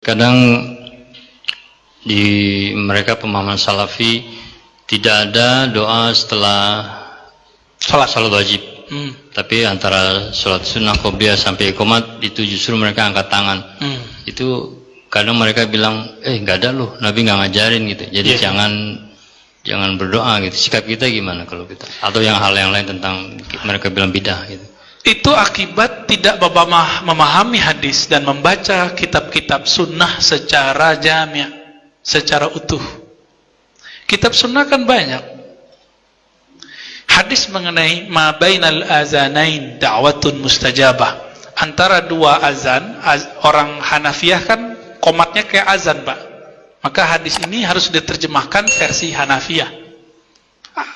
Kadang di mereka pemahaman salafi tidak ada doa setelah salat wajib. Tapi antara sholat sunnah, qobliyah sampai qomat itu justru mereka angkat tangan. Itu kadang mereka bilang, nggak ada loh, Nabi nggak ngajarin gitu. Jadi jangan berdoa gitu. Sikap kita gimana kalau kita? Atau yang hal yang lain tentang mereka bilang bidah gitu. Itu akibat tidak memahami hadis dan membaca kitab-kitab sunnah secara jami', secara utuh. Kitab sunnah kan banyak. Hadis mengenai ma bainal azanain da'watun mustajabah. Antara dua azan, orang Hanafiyah kan qomatnya kayak azan, Pak. Maka hadis ini harus diterjemahkan versi Hanafiyah.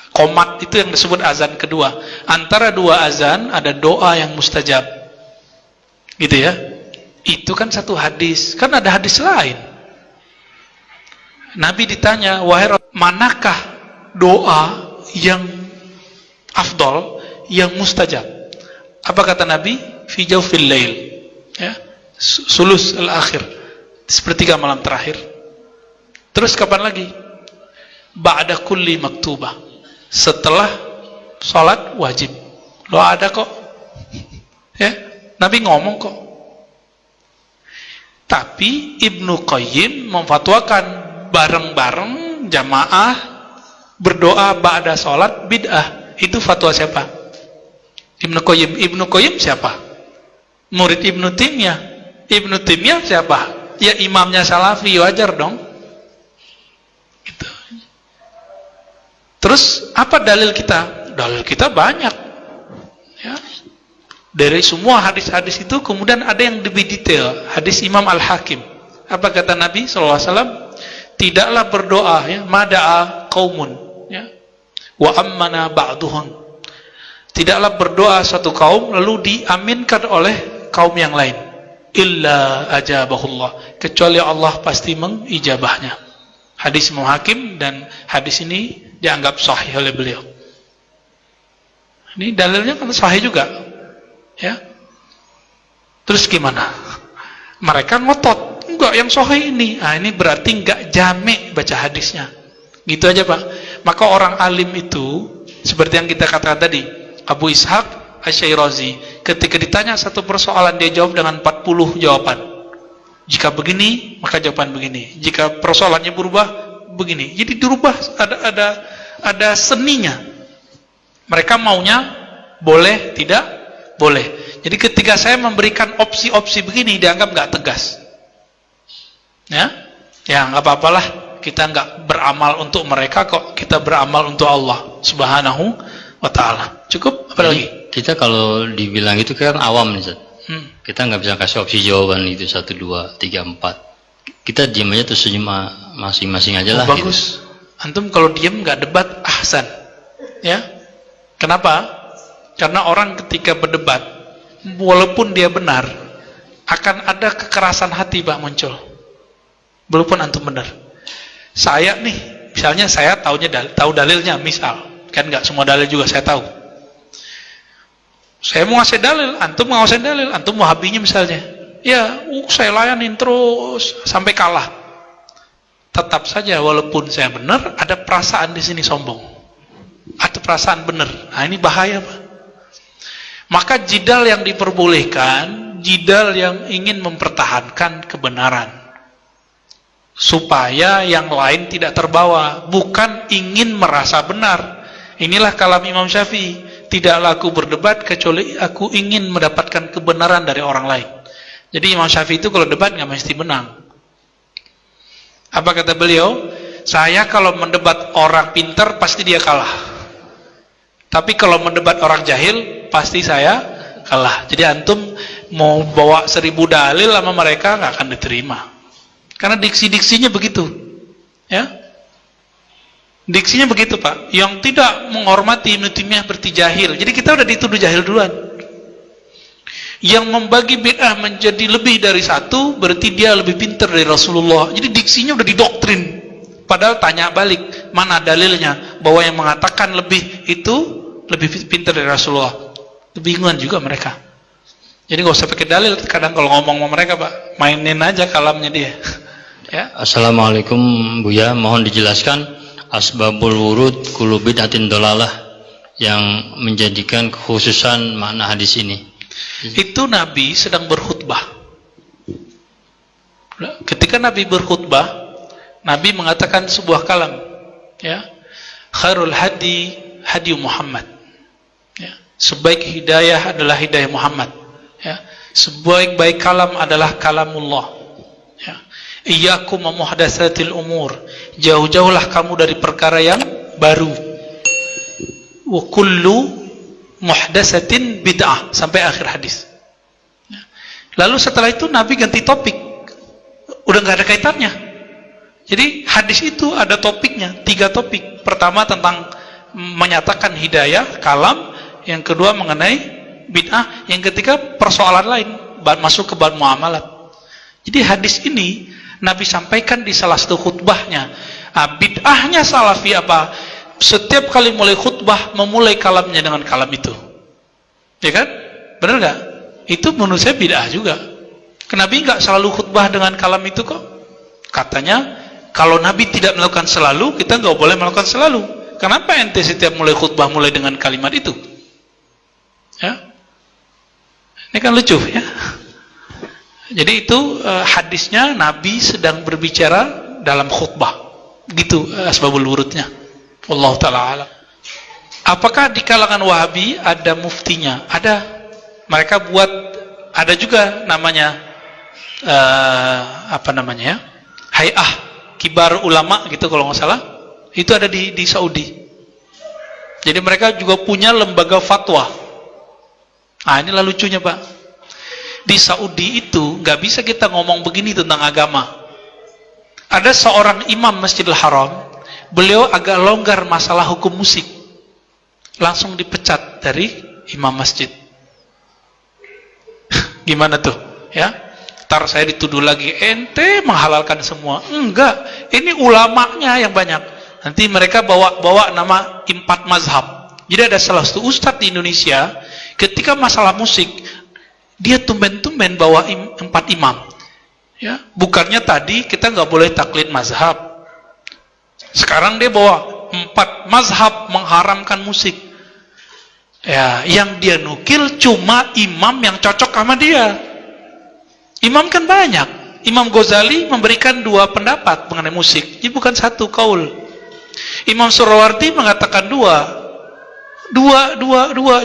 Qomat itu yang disebut azan kedua. Antara dua azan ada doa yang mustajab. Gitu ya. Itu kan satu hadis. Kan ada hadis lain. Nabi ditanya, wahai manakah doa yang afdol, yang mustajab? Apa kata Nabi? Fi jawfil lail. Ya. Sulus al-akhir. Sepertiga malam terakhir. Terus kapan lagi? Ba'da kulli maktubah. Setelah sholat wajib. Lo ada kok. Ya, Nabi ngomong kok. Tapi Ibnu Qayyim memfatwakan bareng-bareng jamaah berdoa ba'da sholat bid'ah. Itu fatwa siapa? Ibnu Qayyim. Ibnu Qayyim siapa? Murid Ibnu Taimiyah. Ibnu Taimiyah siapa? Ya imamnya Salafi, wajar dong. Terus apa dalil kita? Dalil kita banyak, ya. Dari semua hadis-hadis itu kemudian ada yang lebih detail. Hadis Imam Al-Hakim. Apa kata Nabi SAW? Tidaklah berdoa, ya, mada'a qaumun, ya, wa ammana ba'duhum. Tidaklah berdoa satu kaum lalu diaminkan oleh kaum yang lain. Illa ajabahullah. Kecuali Allah pasti mengijabahnya. Hadis Imam Hakim, dan hadis ini dianggap sahih oleh beliau. Ini dalilnya kan sahih juga, ya. Terus gimana? Mereka ngotot, enggak yang sahih ini. Nah, ini berarti enggak jami' baca hadisnya. Gitu aja, Pak. Maka orang alim itu seperti yang kita katakan tadi, Abu Ishaq Asy-Syairazi, ketika ditanya satu persoalan dia jawab dengan 40 jawaban. Jika begini, maka jawaban begini. Jika persoalannya berubah, begini. Jadi dirubah, ada seninya. Mereka maunya boleh, tidak boleh. Jadi ketika saya memberikan opsi-opsi begini, dianggap nggak tegas. Ya, nggak apa-apalah. Kita nggak beramal untuk mereka kok, kita beramal untuk Allah Subhanahu wa Ta'ala. Cukup? Apa lagi? Kita kalau dibilang itu kan awam nih, Ustaz. Kita nggak bisa kasih opsi jawaban itu 1, 2, 3, 4. Kita diam aja terus senyum masing-masing aja lah. Bagus. Gitu. Antum kalau diam nggak debat, ahsan. Ya. Kenapa? Karena orang ketika berdebat, walaupun dia benar, akan ada kekerasan hati, Pak, muncul. Walaupun antum benar. Saya nih, misalnya saya tahu dalilnya, misal, kan nggak semua dalil juga saya tahu. Saya mau ngasih dalil, antum mau ngasih dalil, antum wahabinya misalnya. Ya, saya layanin terus sampai kalah. Tetap saja walaupun saya benar, ada perasaan di sini sombong. Ada perasaan benar. Nah, ini bahaya, Pak. Maka jidal yang diperbolehkan, jidal yang ingin mempertahankan kebenaran. Supaya yang lain tidak terbawa, bukan ingin merasa benar. Inilah kalam Imam Syafi'i. Tidaklah aku berdebat kecuali aku ingin mendapatkan kebenaran dari orang lain. Jadi Imam Syafi'i itu kalau debat nggak mesti menang. Apa kata beliau? Saya kalau mendebat orang pintar pasti dia kalah. Tapi kalau mendebat orang jahil pasti saya kalah. Jadi antum mau bawa 1000 dalil sama mereka nggak akan diterima. Karena diksi-diksinya begitu, ya. Diksinya begitu, Pak. Yang tidak menghormati Ibnu Taimiyah berarti jahil. Jadi kita udah dituduh jahil duluan. Yang membagi bid'ah menjadi lebih dari satu berarti dia lebih pintar dari Rasulullah. Jadi diksinya udah didoktrin. Padahal tanya balik, mana dalilnya bahwa yang mengatakan lebih itu lebih pintar dari Rasulullah. Kebingungan juga mereka. Jadi nggak usah pakai dalil. Kadang kalau ngomong sama mereka, Pak, mainin aja kalamnya dia. Ya. Assalamualaikum Buya, mohon dijelaskan asbabul wurud kullu bid'atin dolalah yang menjadikan kekhususan makna hadis ini. Itu Nabi sedang berkhutbah. Ketika Nabi berkhutbah, Nabi mengatakan sebuah kalam, ya, khairul hadi hadi Muhammad. Ya. Sebaik hidayah adalah hidayah Muhammad. Ya. Sebaik-baik kalam adalah kalamullah. Ya. Iyyakum muhdatsatil umur. Jauh-jauhlah kamu dari perkara yang baru. Wa kullu muhdatsatin bid'ah, sampai akhir hadis. Ya. Lalu setelah itu Nabi ganti topik. Udah nggak ada kaitannya. Jadi hadis itu ada topiknya, 3 topik. Pertama tentang menyatakan hidayah, kalam. Yang kedua mengenai bid'ah. Yang ketiga persoalan lain, masuk ke bab muamalat. Jadi hadis ini Nabi sampaikan di salah satu khutbahnya. Bid'ahnya salafi apa? Setiap kali mulai khutbah memulai kalamnya dengan kalam itu. Ya kan? Benar nggak? Itu menurut saya bid'ah juga. Nabi nggak selalu khutbah dengan kalam itu kok. Katanya kalau Nabi tidak melakukan selalu, kita nggak boleh melakukan selalu. Kenapa ente setiap mulai khutbah mulai dengan kalimat itu? Ya. Ini kan lucu ya. Jadi itu hadisnya Nabi sedang berbicara dalam khutbah. Gitu asbabul wurudnya. Wallahu taala alam. Apakah di kalangan Wahabi ada muftinya? Ada. Mereka buat, ada juga namanya apa namanya ya? Hay'ah Kibar Ulama gitu kalau nggak salah. Itu ada di Saudi. Jadi mereka juga punya lembaga fatwa. Nah, inilah lucunya, Pak. Di Saudi itu nggak bisa kita ngomong begini tentang agama. Ada seorang imam Masjidil Haram, beliau agak longgar masalah hukum musik, langsung dipecat dari imam masjid. Gimana tuh? Ya, ntar saya dituduh lagi ente menghalalkan semua. Enggak, ini ulamanya yang banyak. Nanti mereka bawa nama 4 mazhab. Jadi ada salah satu ustadz di Indonesia, ketika masalah musik, dia tumben-tumben bawa 4 imam. Ya, bukannya tadi kita nggak boleh taklid mazhab. Sekarang dia bawa 4 mazhab mengharamkan musik. Ya, yang dia nukil cuma imam yang cocok sama dia. Imam kan banyak. Imam Ghazali memberikan 2 pendapat mengenai musik. Jadi bukan 1 kaul. Imam Surawardi mengatakan 2.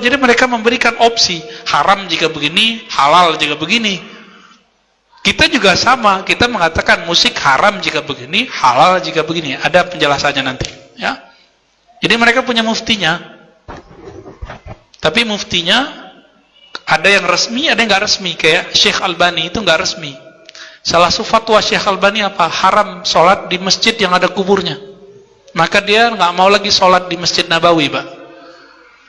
Jadi mereka memberikan opsi, haram jika begini, halal jika begini. Kita juga sama, kita mengatakan musik haram jika begini, halal jika begini. Ada penjelasannya nanti, ya. Jadi mereka punya muftinya. Tapi muftinya ada yang resmi, ada yang nggak resmi. Kayak Syekh Albani itu nggak resmi. Salah satu fatwa Syekh Albani apa? Haram sholat di masjid yang ada kuburnya. Maka dia nggak mau lagi sholat di Masjid Nabawi, Pak.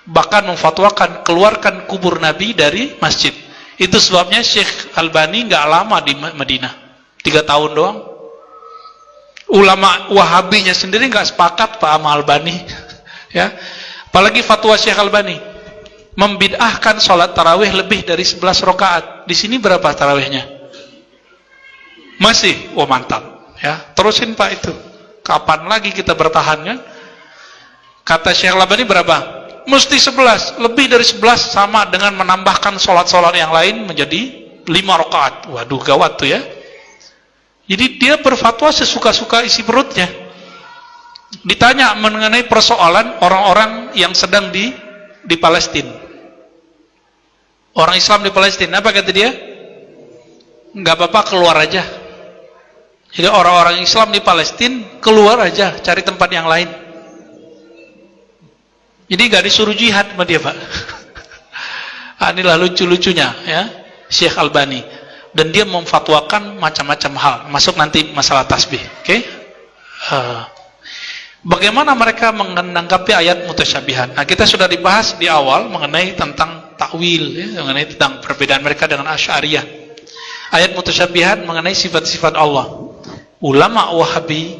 Bahkan memfatwakan keluarkan kubur Nabi dari masjid. Itu sebabnya Syekh Albani nggak lama di Madinah, 3 tahun doang. Ulama Wahabinya sendiri nggak sepakat Pak sama Albani, ya. Apalagi fatwa Syekh Albani membid'ahkan sholat tarawih lebih dari 11 rakaat. Di sini berapa tarawihnya? Masih, oh mantap, ya. Terusin Pak itu. Kapan lagi kita bertahan kan? Kata Syekh Albani berapa? Mesti 11, lebih dari 11 sama dengan menambahkan sholat-sholat yang lain menjadi 5 rakaat. Waduh, gawat tuh ya. Jadi dia berfatwa sesuka-suka isi perutnya. Ditanya mengenai persoalan orang-orang yang sedang di Palestina. Orang Islam di Palestina, apa kata dia? Nggak apa-apa, keluar aja. Jadi orang-orang Islam di Palestina keluar aja, cari tempat yang lain. Jadi nggak disuruh jihad sama dia, Pak. Inilah lucu-lucunya ya Syekh Albani. Dan dia memfatwakan macam-macam hal, masuk nanti masalah tasbih. Oke? Bagaimana mereka menanggapi ayat mutasyabihat? Nah, kita sudah dibahas di awal mengenai tentang takwil, ya, mengenai tentang perbedaan mereka dengan Asy'ariyah. Ayat mutasyabihat mengenai sifat-sifat Allah. Ulama Wahabi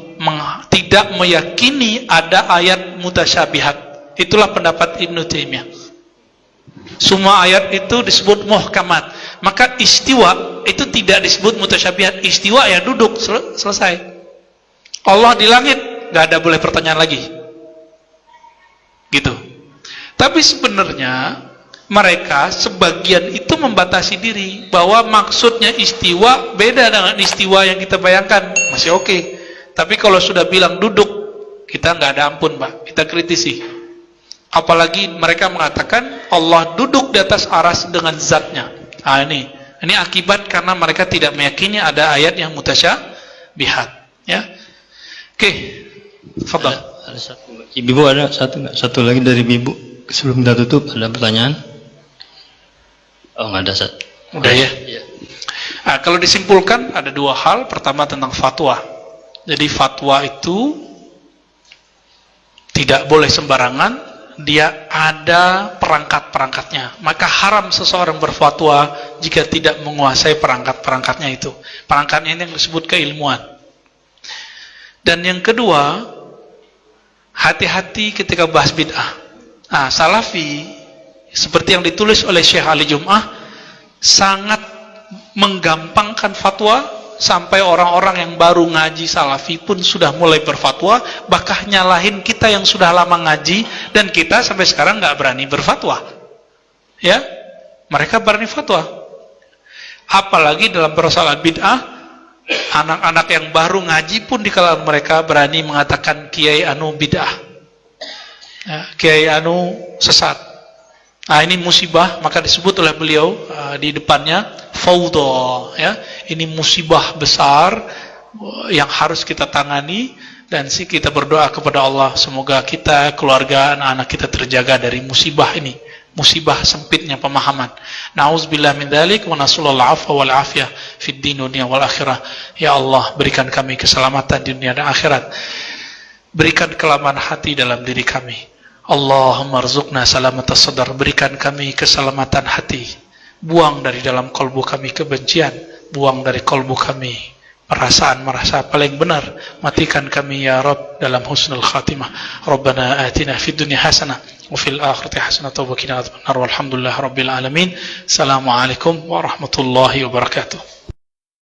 tidak meyakini ada ayat mutasyabihat. Itulah pendapat Ibnu Taimiyah. Semua ayat itu disebut muhkamat. maka istiwa itu tidak disebut mutasyabihat. Istiwa ya duduk, selesai. Allah di langit, nggak ada boleh pertanyaan lagi. Gitu. Tapi sebenarnya mereka sebagian itu membatasi diri bahwa maksudnya istiwa beda dengan istiwa yang kita bayangkan. Masih oke. Tapi kalau sudah bilang duduk, kita nggak ada ampun, Pak. Kita kritisi. Apalagi mereka mengatakan Allah duduk di atas aras dengan zatnya. Nah, ini akibat karena mereka tidak meyakini ada ayat yang mutasyabihat. Ya, oke. Fadhal. Ada satu. Ibu ada satu nggak? Satu lagi dari Ibu. Sebelum kita tutup ada pertanyaan? Oh, nggak ada, Sat. Udah ya. Iya. Nah, kalau disimpulkan ada dua hal. Pertama tentang fatwa. Jadi fatwa itu tidak boleh sembarangan. Dia ada perangkat-perangkatnya. Maka haram seseorang berfatwa jika tidak menguasai perangkat-perangkatnya itu. Perangkatnya ini yang disebut keilmuan. Dan yang kedua, hati-hati ketika bahas bid'ah. Nah, Salafi seperti yang ditulis oleh Syekh Ali Jum'ah sangat menggampangkan fatwa sampai orang-orang yang baru ngaji Salafi pun sudah mulai berfatwa, bahkan nyalahin kita yang sudah lama ngaji dan kita sampai sekarang nggak berani berfatwa. Ya, mereka berani fatwa. Apalagi dalam persoalan bid'ah, anak-anak yang baru ngaji pun di kalangan mereka berani mengatakan Kiai anu bid'ah, ya, Kiai anu sesat. Nah, ini musibah, maka disebut oleh beliau di depannya fawdha, ya. Ini musibah besar yang harus kita tangani, dan kita berdoa kepada Allah semoga kita, keluarga, anak-anak kita terjaga dari musibah ini, musibah sempitnya pemahaman. Nauzubillah min dzalik wa nasallallahu afwa wal afiyah fid din dunya wal akhirah. Ya Allah, berikan kami keselamatan di dunia dan akhirat. Berikan kelaman hati dalam diri kami. Allahumma rzuqna salamatas sadar, berikan kami keselamatan hati. Buang dari dalam kalbu kami kebencian, buang dari kalbu kami perasaan merasa paling benar. Matikan kami ya Rabb dalam husnul khatimah. Rabbana atina fid dunya hasanah wa fil akhirati hasanah wa qina adzabannar. Walhamdulillah rabbil alamin. Assalamualaikum warahmatullahi wabarakatuh.